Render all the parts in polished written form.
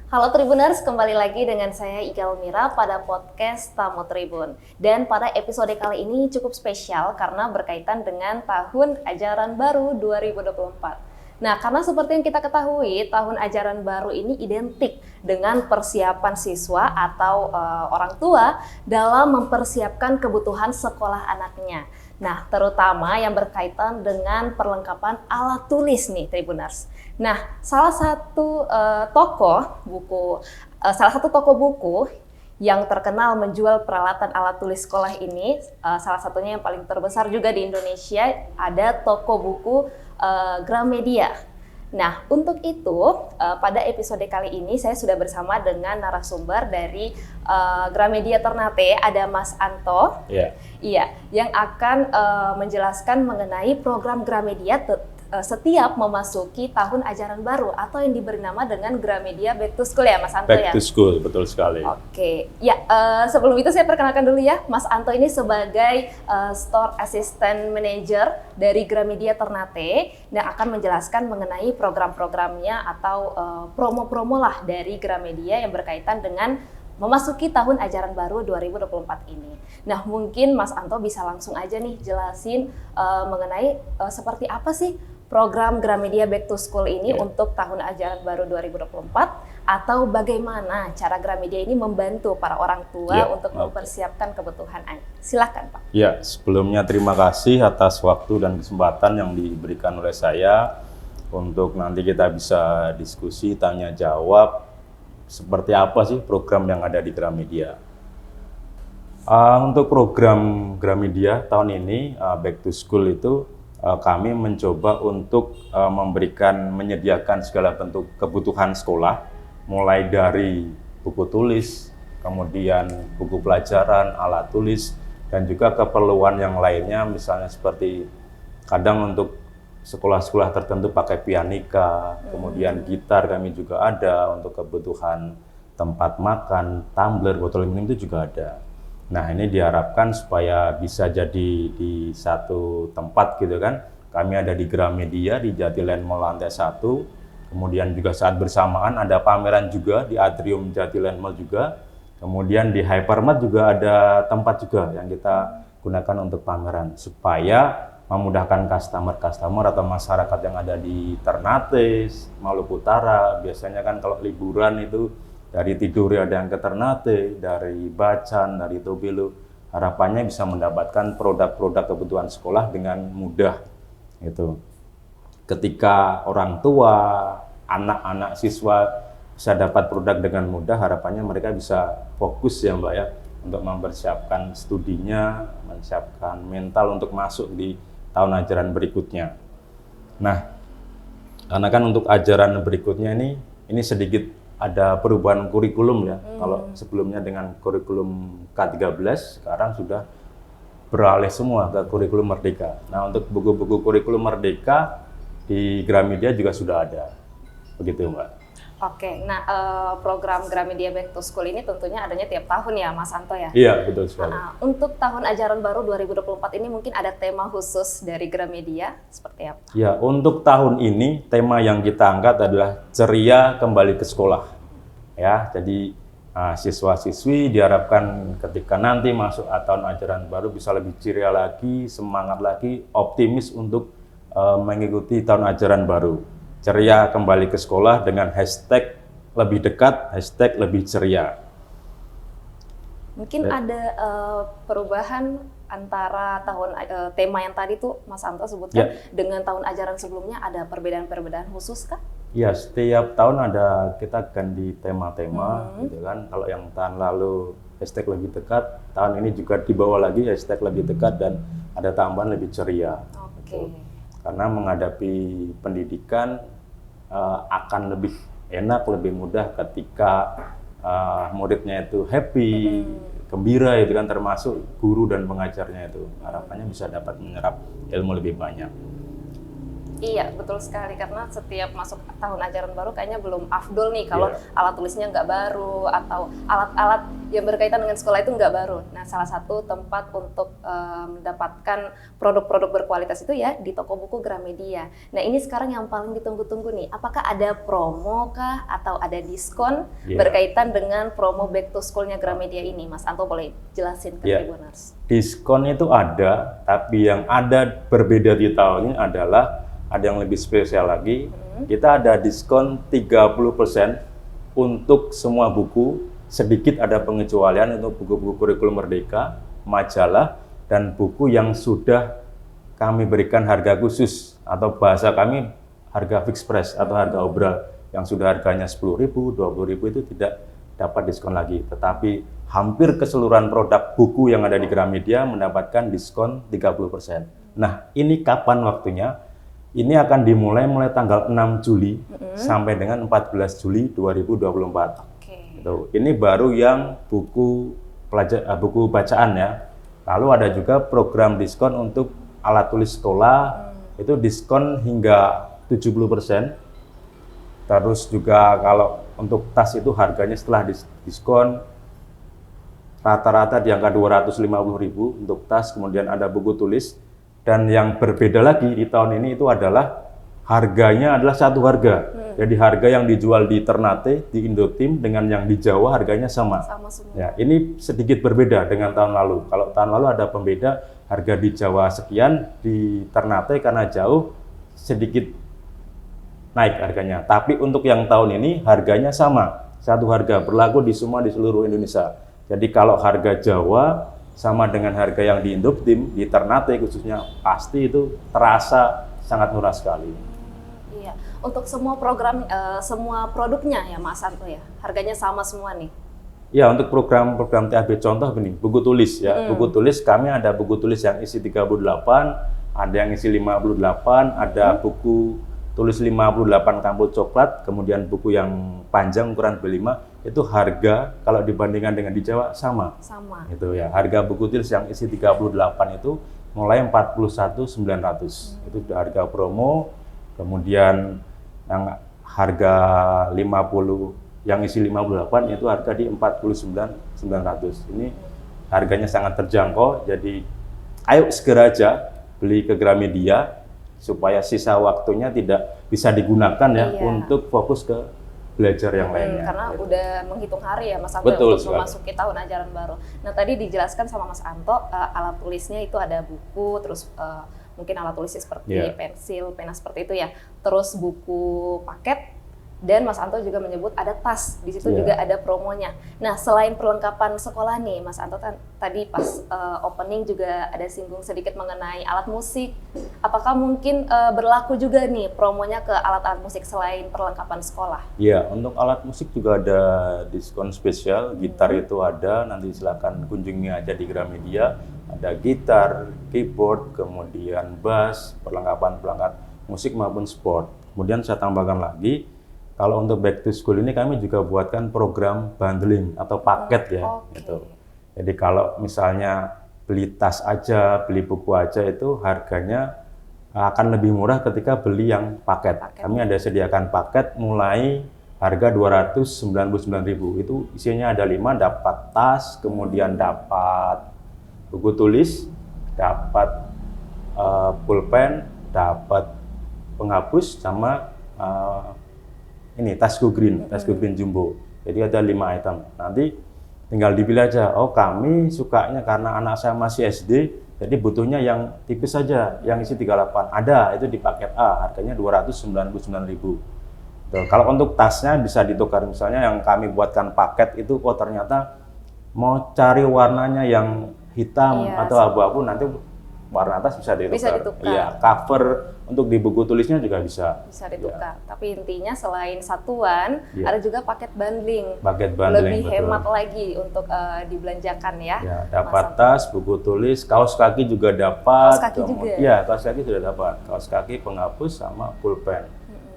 Halo Tribuners, kembali lagi dengan saya Ika Elmira pada podcast Tamu Tribun. Dan pada episode kali ini cukup spesial karena berkaitan dengan tahun ajaran baru 2024. Nah, karena seperti yang kita ketahui, tahun ajaran baru ini identik dengan persiapan siswa atau orang tua dalam mempersiapkan kebutuhan sekolah anaknya. Nah, terutama yang berkaitan dengan perlengkapan alat tulis nih, Tribuners. Nah, salah satu toko buku yang terkenal menjual peralatan alat tulis sekolah ini, salah satunya yang paling terbesar juga di Indonesia, ada toko buku Gramedia. Nah, untuk itu pada episode kali ini saya sudah bersama dengan narasumber dari Gramedia Ternate, ada Mas Anto. Iya, yang akan menjelaskan mengenai program Gramedia setiap memasuki tahun ajaran baru atau yang diberi nama dengan Gramedia Back to School ya Mas Anto ya? Back to School, betul sekali. Oke, ya sebelum itu saya perkenalkan dulu ya, Mas Anto ini sebagai Store Assistant Manager dari Gramedia Ternate yang akan menjelaskan mengenai program-programnya atau promo-promo lah dari Gramedia yang berkaitan dengan memasuki tahun ajaran baru 2024 ini. Nah, mungkin Mas Anto bisa langsung aja nih jelasin mengenai seperti apa sih program Gramedia Back to School ini untuk tahun ajaran baru 2024 atau bagaimana cara Gramedia ini membantu para orang tua untuk mempersiapkan kebutuhan anak. Silakan Pak. Ya, sebelumnya terima kasih atas waktu dan kesempatan yang diberikan oleh saya untuk nanti kita bisa diskusi, tanya jawab seperti apa sih program yang ada di Gramedia. Untuk program Gramedia tahun ini Back to School itu kami mencoba untuk menyediakan segala bentuk kebutuhan sekolah, mulai dari buku tulis, kemudian buku pelajaran, alat tulis, dan juga keperluan yang lainnya, misalnya seperti kadang untuk sekolah-sekolah tertentu pakai pianika, kemudian gitar kami juga ada, untuk kebutuhan tempat makan, tumbler, botol minum itu juga ada. Nah, ini diharapkan supaya bisa jadi di satu tempat gitu kan. Kami ada di Gramedia di Jatiland Mall lantai 1. Kemudian juga saat bersamaan ada pameran juga di Atrium Jatiland Mall juga. Kemudian di Hypermart juga ada tempat juga yang kita gunakan untuk pameran supaya memudahkan customer atau masyarakat yang ada di Ternate, Maluku Utara. Biasanya kan kalau liburan itu dari Tidore ada yang ke Ternate, dari Bacan, dari Tobelo, harapannya bisa mendapatkan produk-produk kebutuhan sekolah dengan mudah. Gitu. Ketika orang tua, anak-anak siswa bisa dapat produk dengan mudah, harapannya mereka bisa fokus ya Mbak ya, untuk mempersiapkan studinya, mempersiapkan mental untuk masuk di tahun ajaran berikutnya. Nah, karena kan untuk ajaran berikutnya ini sedikit ada perubahan kurikulum ya. Kalau sebelumnya dengan kurikulum K13, sekarang sudah beralih semua ke kurikulum Merdeka. Nah, untuk buku-buku kurikulum Merdeka di Gramedia juga sudah ada. Begitu, Mbak. Oke, nah program Gramedia Back to School ini tentunya adanya tiap tahun ya, Mas Anto ya? Iya, betul sekali. Untuk tahun ajaran baru 2024 ini mungkin ada tema khusus dari Gramedia, seperti apa? Ya, untuk tahun ini tema yang kita angkat adalah ceria kembali ke sekolah. Ya, jadi siswa-siswi diharapkan ketika nanti masuk tahun ajaran baru bisa lebih ceria lagi, semangat lagi, optimis untuk mengikuti tahun ajaran baru. Ceria kembali ke sekolah dengan hashtag lebih dekat, hashtag lebih ceria. Mungkin ada perubahan antara tema yang tadi tuh Mas Anto sebutkan dengan tahun ajaran sebelumnya, ada perbedaan-perbedaan khusus kah? Ya, setiap tahun kita ganti tema-tema gitu kan. Kalau yang tahun lalu hashtag lebih dekat, tahun ini juga dibawa lagi hashtag lebih dekat dan ada tambahan lebih ceria. Gitu. Karena menghadapi pendidikan akan lebih enak, lebih mudah ketika muridnya itu happy, gembira itu kan, termasuk guru dan pengajarnya itu. Harapannya bisa dapat menyerap ilmu lebih banyak. Iya, betul sekali, karena setiap masuk tahun ajaran baru kayaknya belum afdol nih kalau Iya. alat tulisnya nggak baru atau alat-alat yang berkaitan dengan sekolah itu nggak baru. Nah, salah satu tempat untuk mendapatkan produk-produk berkualitas itu ya di toko buku Gramedia. Nah, ini sekarang yang paling ditunggu-tunggu nih, apakah ada promo kah atau ada diskon Iya. berkaitan dengan promo Back to School-nya Gramedia ini? Mas Anto boleh jelasin ke Iya. Tribuners? Diskon itu ada, tapi yang ada berbeda di tahun ini adalah ada yang lebih spesial lagi. Kita ada diskon 30% untuk semua buku, sedikit ada pengecualian untuk buku-buku kurikulum merdeka, majalah, dan buku yang sudah kami berikan harga khusus atau bahasa kami harga fixed price atau harga obral yang sudah harganya 10.000, 20.000 itu tidak dapat diskon lagi. Tetapi hampir keseluruhan produk buku yang ada di Gramedia mendapatkan diskon 30%. Nah, ini kapan waktunya? Ini akan dimulai mulai tanggal 6 Juli sampai dengan 14 Juli 2024. Oke. Ini baru yang buku buku bacaan ya. Lalu ada juga program diskon untuk alat tulis sekolah, itu diskon hingga 70%. Terus juga kalau untuk tas itu harganya setelah diskon rata-rata di angka 250.000 untuk tas, kemudian ada buku tulis. Dan yang berbeda lagi di tahun ini itu adalah harganya adalah satu harga. Jadi harga yang dijual di Ternate, di Indotim dengan yang di Jawa harganya sama. Sama semua. Ya, ini sedikit berbeda dengan tahun lalu. Kalau tahun lalu ada pembeda harga di Jawa sekian, di Ternate karena jauh sedikit naik harganya. Tapi untuk yang tahun ini harganya sama, satu harga berlaku di semua di seluruh Indonesia. Jadi kalau harga Jawa sama dengan harga yang di Indotim, di Ternate khususnya, pasti itu terasa sangat murah sekali. Iya, untuk semua program, semua produknya ya Mas Anto ya, harganya sama semua nih. Ya, untuk program-program TAB contoh begini, buku tulis ya. Buku tulis kami ada buku tulis yang isi 38, ada yang isi 58, ada buku tulis 58 kampul coklat, kemudian buku yang panjang ukuran B5, itu harga kalau dibandingkan dengan di Jawa sama. Sama. Itu ya, harga buku tulis yang isi 38 itu mulai 41.900. Itu sudah harga promo. Kemudian yang harga 50 yang isi 58 itu harga di 49.900. Ini harganya sangat terjangkau. Jadi ayo segera aja beli ke Gramedia supaya sisa waktunya tidak bisa digunakan ya untuk fokus ke belajar yang lainnya. Karena udah menghitung hari ya Mas Anto Betul untuk memasuki tahun ajaran baru. Nah tadi dijelaskan sama Mas Anto alat tulisnya itu ada buku, terus mungkin alat tulisnya seperti pensil, pena seperti itu ya. Terus buku paket. Dan Mas Anto juga menyebut ada tas, di situ juga ada promonya. Nah, selain perlengkapan sekolah nih, Mas Anto tadi pas opening juga ada singgung sedikit mengenai alat musik. Apakah mungkin berlaku juga nih promonya ke alat-alat musik selain perlengkapan sekolah? Iya, untuk alat musik juga ada diskon spesial. Gitar itu ada, nanti silakan kunjungi aja di Gramedia. Ada gitar, keyboard, kemudian bass, perlengkapan musik maupun sport. Kemudian saya tambahkan lagi, kalau untuk Back to School ini kami juga buatkan program bundling atau paket ya, gitu. Jadi kalau misalnya beli tas aja, beli buku aja itu harganya akan lebih murah ketika beli yang paket. Kami ada sediakan paket mulai harga 299.000. Itu isinya ada 5, dapat tas, kemudian dapat buku tulis, dapat pulpen, dapat penghapus sama ini tas go green jumbo. Jadi ada 5 item. Nanti tinggal dipilih aja. Oh, kami sukanya karena anak saya masih SD, jadi butuhnya yang tipis saja, yang isi 38. Ada, itu di paket A, harganya 299.000. Kalau untuk tasnya bisa ditukar, misalnya yang kami buatkan paket itu, oh ternyata mau cari warnanya yang hitam atau abu-abu, nanti warna tas bisa ditukar. Bisa ditukar. Iya, cover untuk di buku tulisnya juga bisa. Bisa ditukar. Tapi intinya selain satuan, ada juga paket bundling. Paket bundling, lebih hemat lagi untuk dibelanjakan ya. Ya, dapat tas, buku tulis, kaos kaki juga dapat. Kaos kaki juga. Iya, kaos kaki sudah dapat. Kaos kaki, penghapus sama pulpen.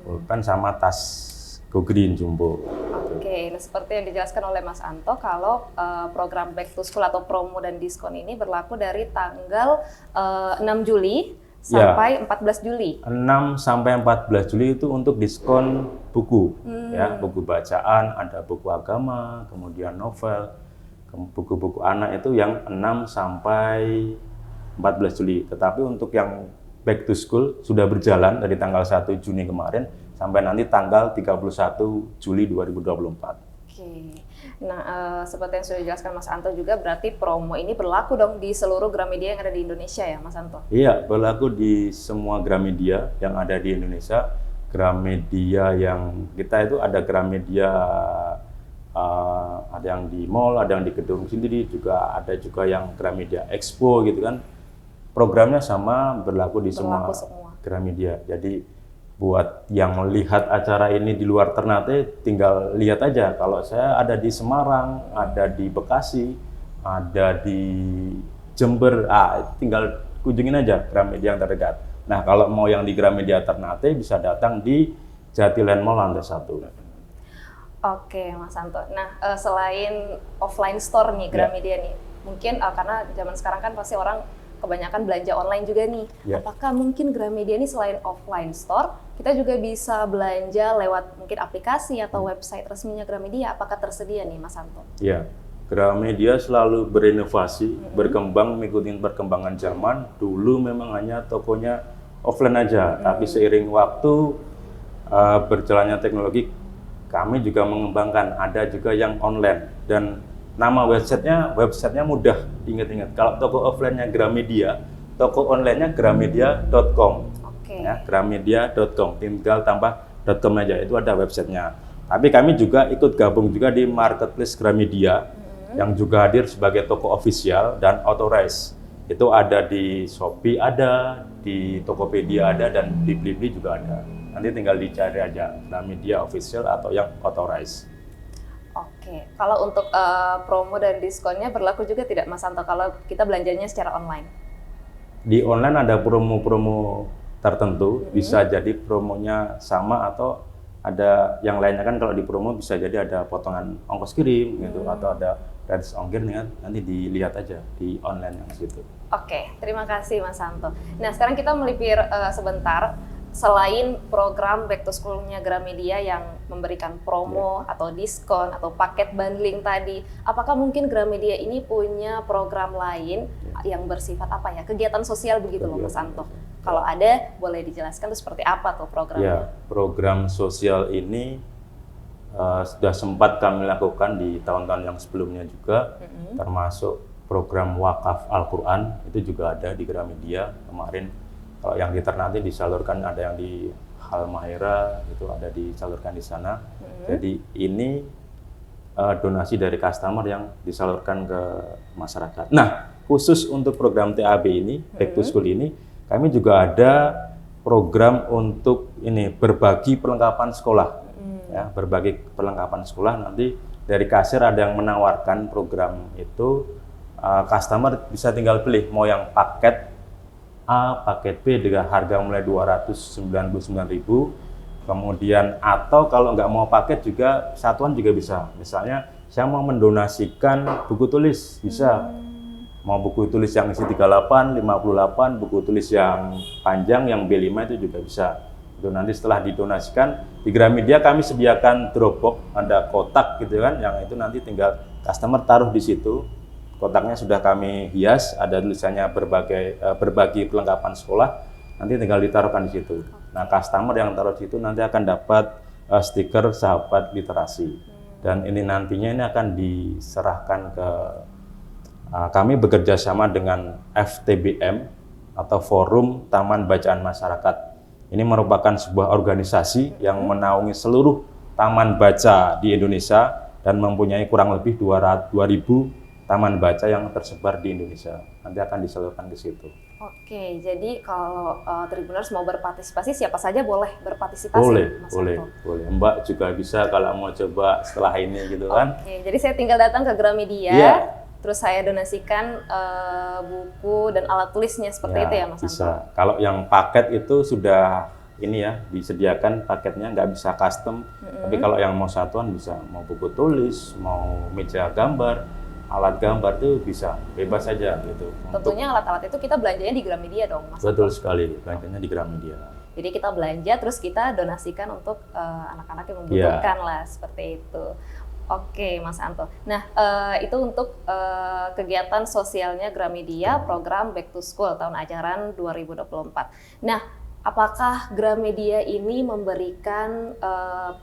Pulpen sama tas Go Green Jumbo. Oke, nah seperti yang dijelaskan oleh Mas Anto, kalau program Back to School atau promo dan diskon ini berlaku dari tanggal 6 Juli sampai 14 Juli. 6 sampai 14 Juli itu untuk diskon buku, ya, buku bacaan, ada buku agama, kemudian novel, buku-buku anak itu yang 6 sampai 14 Juli. Tetapi untuk yang back to school sudah berjalan dari tanggal 1 Juni kemarin sampai nanti tanggal 31 Juli 2024. Oke. Nah, seperti yang sudah dijelaskan Mas Anto juga, berarti promo ini berlaku dong di seluruh Gramedia yang ada di Indonesia ya, Mas Anto? Iya, berlaku di semua Gramedia yang ada di Indonesia. Gramedia yang kita itu ada Gramedia, ada yang di mall, ada yang di gedung sendiri, juga ada juga yang Gramedia Expo gitu kan. Programnya sama, berlaku di semua Gramedia. Jadi buat yang melihat acara ini di luar Ternate, tinggal lihat aja. Kalau saya ada di Semarang, ada di Bekasi, ada di Jember, tinggal kunjungin aja Gramedia yang terdekat. Nah, kalau mau yang di Gramedia Ternate bisa datang di Jatiland Mall lantai 1. Oke, Mas Anto. Nah, selain offline store nih Gramedia nih, mungkin karena zaman sekarang kan pasti orang kebanyakan belanja online juga nih. Apakah mungkin Gramedia ini selain offline store, kita juga bisa belanja lewat mungkin aplikasi atau website resminya Gramedia? Apakah tersedia nih, Mas Anto? Ya, Gramedia selalu berinovasi, berkembang mengikuti perkembangan zaman. Dulu memang hanya tokonya offline aja, tapi seiring waktu berjalannya teknologi, kami juga mengembangkan. Ada juga yang online dan nama websitenya mudah diingat-ingat. Kalau toko offline-nya Gramedia, toko online-nya gramedia.com. Ya, gramedia.com. Tinggal tambah .com aja, itu ada websitenya. Tapi kami juga ikut gabung juga di marketplace Gramedia yang juga hadir sebagai toko official dan authorized. Itu ada di Shopee, ada di Tokopedia, ada, dan di Blibli juga ada. Nanti tinggal dicari aja Gramedia official atau yang authorized. Oke, kalau untuk promo dan diskonnya berlaku juga tidak, Mas Anto, kalau kita belanjanya secara online? Di online ada promo-promo tertentu, bisa jadi promonya sama atau ada yang lainnya kan. Kalau di promo bisa jadi ada potongan ongkos kirim gitu, atau ada gratis ongkir, nanti dilihat aja di online yang situ. Oke, terima kasih Mas Anto. Nah, sekarang kita melipir sebentar. Selain program Back to School-nya Gramedia yang memberikan promo atau diskon atau paket bundling tadi, apakah mungkin Gramedia ini punya program lain yang bersifat kegiatan sosial begitu loh, Mas Anto? Kalau ada, boleh dijelaskan tuh seperti apa tuh programnya? Ya, program sosial ini sudah sempat kami lakukan di tahun-tahun yang sebelumnya juga, termasuk program wakaf Al-Quran, itu juga ada di Gramedia kemarin. Kalau yang di Ternate disalurkan, ada yang di Halmahera, itu ada disalurkan di sana. Jadi ini donasi dari customer yang disalurkan ke masyarakat. Nah, khusus untuk program TAB ini, Back to School ini, kami juga ada program untuk ini berbagi perlengkapan sekolah. Ya, berbagi perlengkapan sekolah, nanti dari kasir ada yang menawarkan program itu, customer bisa tinggal pilih mau yang paket A, paket B dengan harga mulai 299.000, kemudian atau kalau nggak mau paket juga satuan juga bisa. Misalnya saya mau mendonasikan buku tulis, bisa. Mau buku tulis yang isi 38, 58, buku tulis yang panjang yang B5 itu juga bisa. Itu nanti setelah didonasikan di Gramedia kami sediakan Dropbox, ada kotak gitu kan, yang itu nanti tinggal customer taruh di situ. Kotaknya sudah kami hias, ada tulisannya berbagi perlengkapan sekolah, nanti tinggal ditaruhkan di situ. Nah, customer yang taruh di situ nanti akan dapat stiker sahabat literasi. Dan ini nantinya ini akan diserahkan ke kami bekerja sama dengan FTBM atau Forum Taman Bacaan Masyarakat. Ini merupakan sebuah organisasi yang menaungi seluruh taman baca di Indonesia dan mempunyai kurang lebih 2.000 taman baca yang tersebar di Indonesia. Nanti akan disalurkan ke situ. Oke, jadi kalau Tribuners mau berpartisipasi, siapa saja boleh berpartisipasi? Boleh, boleh. Mbak juga bisa kalau mau coba setelah ini gitu kan. Oke, jadi saya tinggal datang ke Gramedia, terus saya donasikan buku dan alat tulisnya seperti itu ya, Mas Anto? Bisa. Kalau yang paket itu sudah ini ya, disediakan paketnya, nggak bisa custom. Tapi kalau yang mau satuan bisa, mau buku tulis, mau meja gambar, alat gambar tuh bisa bebas saja gitu. Tentunya alat-alat itu kita belanjanya di Gramedia dong, Mas. Betul sekali, belanjanya di Gramedia. Jadi kita belanja terus kita donasikan untuk anak-anak yang membutuhkan lah, seperti itu. Oke, Mas Anto. Nah, itu untuk kegiatan sosialnya Gramedia, program Back to School tahun ajaran 2024. Nah, apakah Gramedia ini memberikan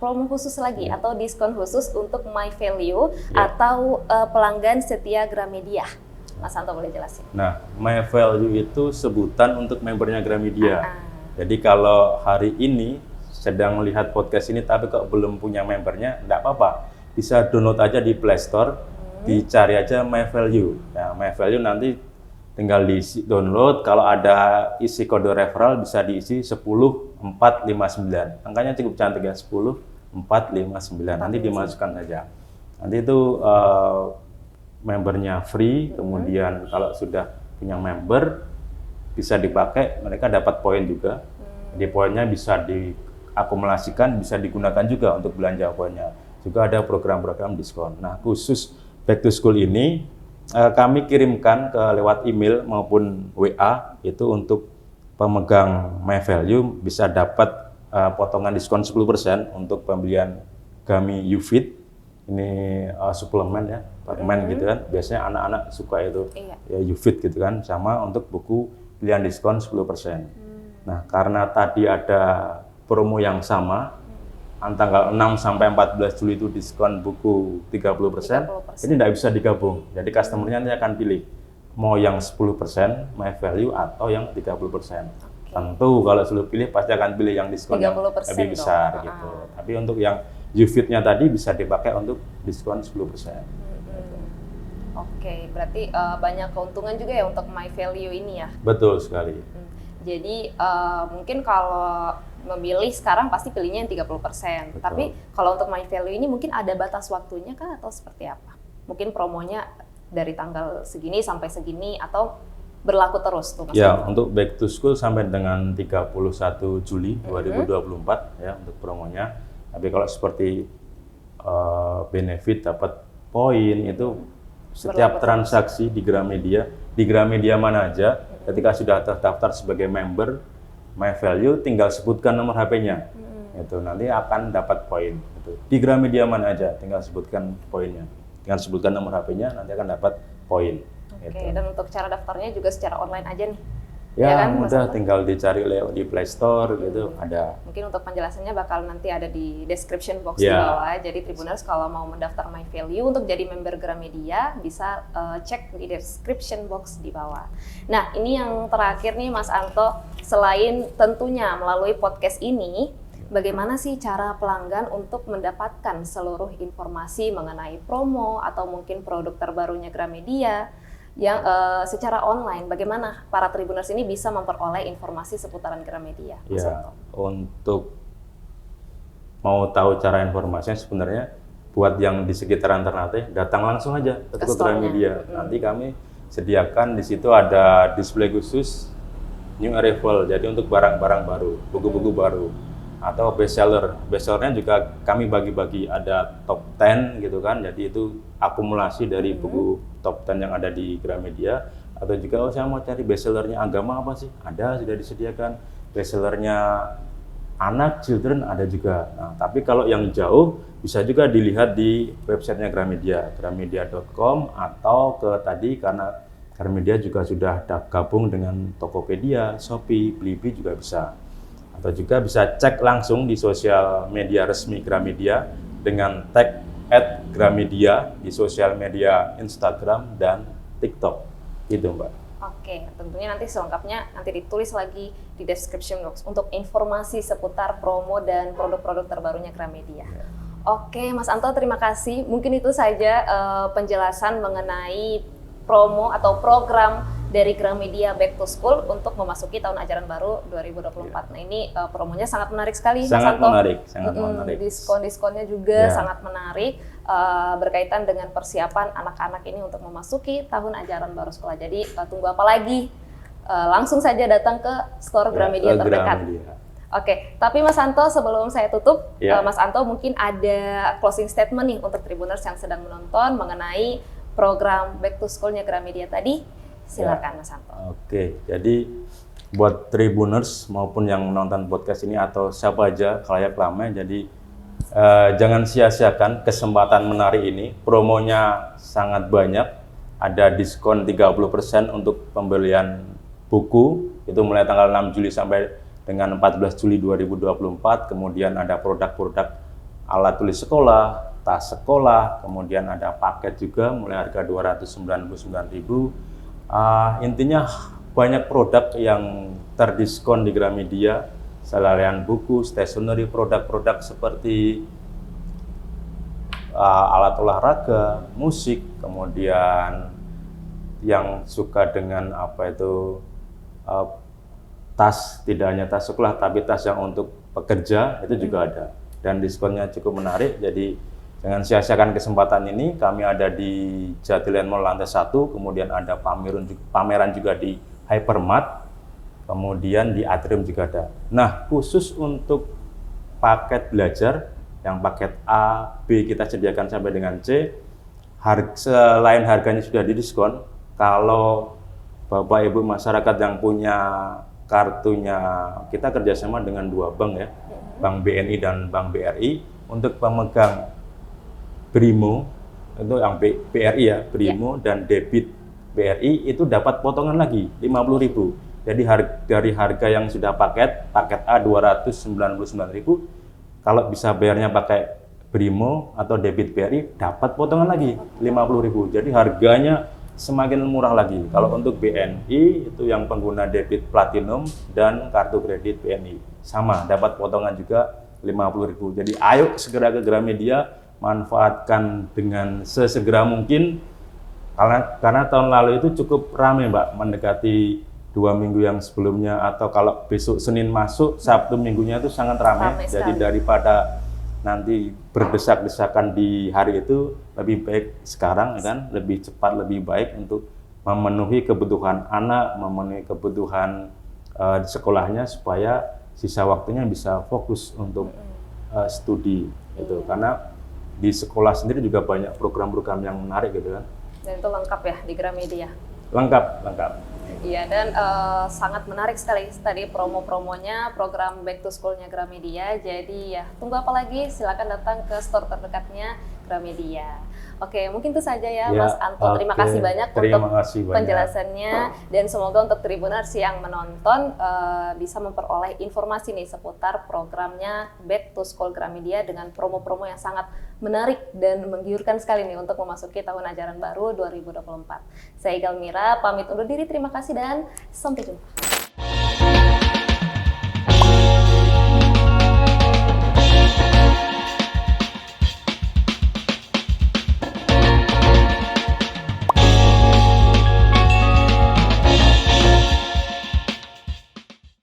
promo khusus lagi atau diskon khusus untuk My Value atau pelanggan setia Gramedia? Mas Anto boleh jelasin? Nah, My Value itu sebutan untuk membernya Gramedia. Jadi kalau hari ini sedang melihat podcast ini tapi kok belum punya membernya, enggak apa-apa. Bisa download aja di Play Store, dicari aja My Value. Nah, My Value nanti tinggal di download, kalau ada isi kode referral bisa diisi 10459. Angkanya cukup cantik ya, 10459. Nanti dimasukkan saja. Nanti itu membernya free, kemudian kalau sudah punya member bisa dipakai, mereka dapat poin juga. Jadi poinnya bisa diakumulasikan, bisa digunakan juga untuk belanja poinnya. Juga ada program-program diskon. Nah, khusus Back to School ini kami kirimkan lewat email maupun WA itu untuk pemegang My Value bisa dapat potongan diskon 10% untuk pembelian Gami UFit. Ini suplemen ya, permen gitu kan. Biasanya anak-anak suka itu ya UFit gitu kan, sama untuk buku pilihan diskon 10%. Nah, karena tadi ada promo yang sama tanggal 6 sampai 14 Juli itu diskon buku 30%, ini tidak bisa digabung. Jadi customer-nya nanti akan pilih mau yang 10% My Value atau yang 30%. Tentu kalau sudah pilih pasti akan pilih yang diskon yang lebih besar gitu. Tapi untuk yang UFit-nya tadi bisa dipakai untuk diskon 10%. Oke, berarti banyak keuntungan juga ya untuk My Value ini ya? Betul sekali. Jadi mungkin kalau memilih sekarang pasti pilihnya yang 30%. Betul. Tapi kalau untuk My Value ini mungkin ada batas waktunya kah atau seperti apa? Mungkin promonya dari tanggal segini sampai segini atau berlaku terus tuh Mas? Ya, untuk Back to School sampai dengan 31 Juli 2024 ya untuk promonya. Tapi kalau seperti benefit dapat poin itu setiap transaksi di Gramedia mana aja, ketika sudah terdaftar sebagai member My Value, tinggal sebutkan nomor HP-nya, itu nanti akan dapat poin. Gitu. Di Gramedia mana aja, tinggal sebutkan poinnya, tinggal sebutkan nomor HP-nya, nanti akan dapat poin. Oke, dan untuk cara daftarnya juga secara online aja nih? Ya, kan, mudah, tinggal dicari lewat di Play Store gitu, ada. Mungkin untuk penjelasannya bakal nanti ada di description box di bawah. Jadi Tribuners kalau mau mendaftar My Value untuk jadi member Gramedia bisa cek di description box di bawah. Nah, ini yang terakhir nih Mas Anto, selain tentunya melalui podcast ini, bagaimana sih cara pelanggan untuk mendapatkan seluruh informasi mengenai promo atau mungkin produk terbarunya Gramedia yang secara online, bagaimana para Tribuners ini bisa memperoleh informasi seputaran Gramedia? Ya, untuk mau tahu cara informasinya sebenarnya buat yang di sekitaran Ternate, datang langsung aja ke Gramedia. Nanti kami sediakan di situ ada display khusus new arrival, jadi untuk barang-barang baru, buku-buku baru atau bestseller. Bestsellernya juga kami bagi-bagi, ada top 10 gitu kan, jadi itu akumulasi dari buku top 10 yang ada di Gramedia. Atau juga saya mau cari bestsellernya agama apa sih, ada, sudah disediakan. Bestsellernya anak, children ada juga. Nah, tapi kalau yang jauh bisa juga dilihat di websitenya Gramedia, gramedia.com, atau ke tadi karena Gramedia juga sudah gabung dengan Tokopedia, Shopee, Blibli juga bisa. Atau juga bisa cek langsung di sosial media resmi Gramedia dengan tag @Gramedia di sosial media Instagram dan TikTok. Gitu, Mbak. Oke, tentunya nanti selengkapnya nanti ditulis lagi di description box untuk informasi seputar promo dan produk-produk terbarunya Gramedia. Oke, Mas Anto, terima kasih. Mungkin itu saja penjelasan mengenai promo atau program dari Gramedia Back to School untuk memasuki tahun ajaran baru 2024. Nah, ini promonya sangat menarik sekali, Mas Anto. Sangat menarik. Diskon-diskonnya juga sangat menarik berkaitan dengan persiapan anak-anak ini untuk memasuki tahun ajaran baru sekolah. Jadi tunggu apa lagi? Langsung saja datang ke store Gramedia terdekat. Oke, tapi Mas Anto, sebelum saya tutup, Mas Anto mungkin ada closing statement nih untuk Tribuners yang sedang menonton mengenai program Back to School-nya Gramedia tadi. Silakan Mas Anto. Oke, jadi buat Tribuners maupun yang menonton podcast ini atau siapa aja khalayak ramai, jadi jangan sia-siakan kesempatan menarik ini. Promonya sangat banyak, ada diskon 30% untuk pembelian buku, itu mulai tanggal 6 Juli sampai dengan 14 Juli 2024. Kemudian ada produk-produk alat tulis sekolah, tas sekolah, kemudian ada paket juga mulai harga 299.000. Intinya banyak produk yang terdiskon di Gramedia, selain buku, stationery, produk-produk seperti alat olahraga, musik, kemudian yang suka dengan tas, tidak hanya tas sekolah tapi tas yang untuk pekerja itu juga ada, dan diskonnya cukup menarik. Jadi jangan sia-siakan kesempatan ini. Kami ada di Jatilan Mall lantai 1, kemudian ada pameran juga di Hypermart, kemudian di Atrium juga ada. Nah, khusus untuk paket belajar yang paket A, B kita sediakan sampai dengan C, selain harganya sudah didiskon, kalau Bapak Ibu masyarakat yang punya kartunya, kita kerjasama dengan 2 bank ya, Bank BNI dan Bank BRI. Untuk pemegang Brimo, itu yang BRI ya, Brimo dan debit BRI itu dapat potongan lagi 50.000. Jadi dari harga yang sudah paket A 299.000, kalau bisa bayarnya pakai Brimo atau debit BRI dapat potongan lagi 50.000. Jadi harganya semakin murah lagi. Kalau untuk BNI itu yang pengguna debit platinum dan kartu kredit BNI sama dapat potongan juga 50.000. Jadi ayo segera ke Gramedia, manfaatkan dengan sesegera mungkin, karena tahun lalu itu cukup ramai Mbak, mendekati 2 minggu yang sebelumnya, atau kalau besok Senin masuk, Sabtu minggunya itu sangat ramai. Jadi daripada nanti berdesak-desakan di hari itu, lebih baik sekarang kan, lebih cepat, lebih baik untuk memenuhi kebutuhan anak, memenuhi kebutuhan di sekolahnya, supaya sisa waktunya bisa fokus untuk studi gitu. Karena di sekolah sendiri juga banyak program-program yang menarik gitu kan. Dan itu lengkap ya di Gramedia? Lengkap. Iya, dan sangat menarik sekali tadi promo-promonya program Back to School-nya Gramedia. Jadi ya, tunggu apa lagi? Silakan datang ke store terdekatnya Gramedia. Oke, mungkin itu saja ya Mas Anto. Terima kasih banyak untuk penjelasannya, dan semoga untuk Tribuners yang menonton bisa memperoleh informasi nih seputar programnya Back to School Gramedia dengan promo-promo yang sangat menarik dan menggiurkan sekali nih untuk memasuki tahun ajaran baru 2024. Saya Igal Mira, pamit undur diri. Terima kasih dan sampai jumpa.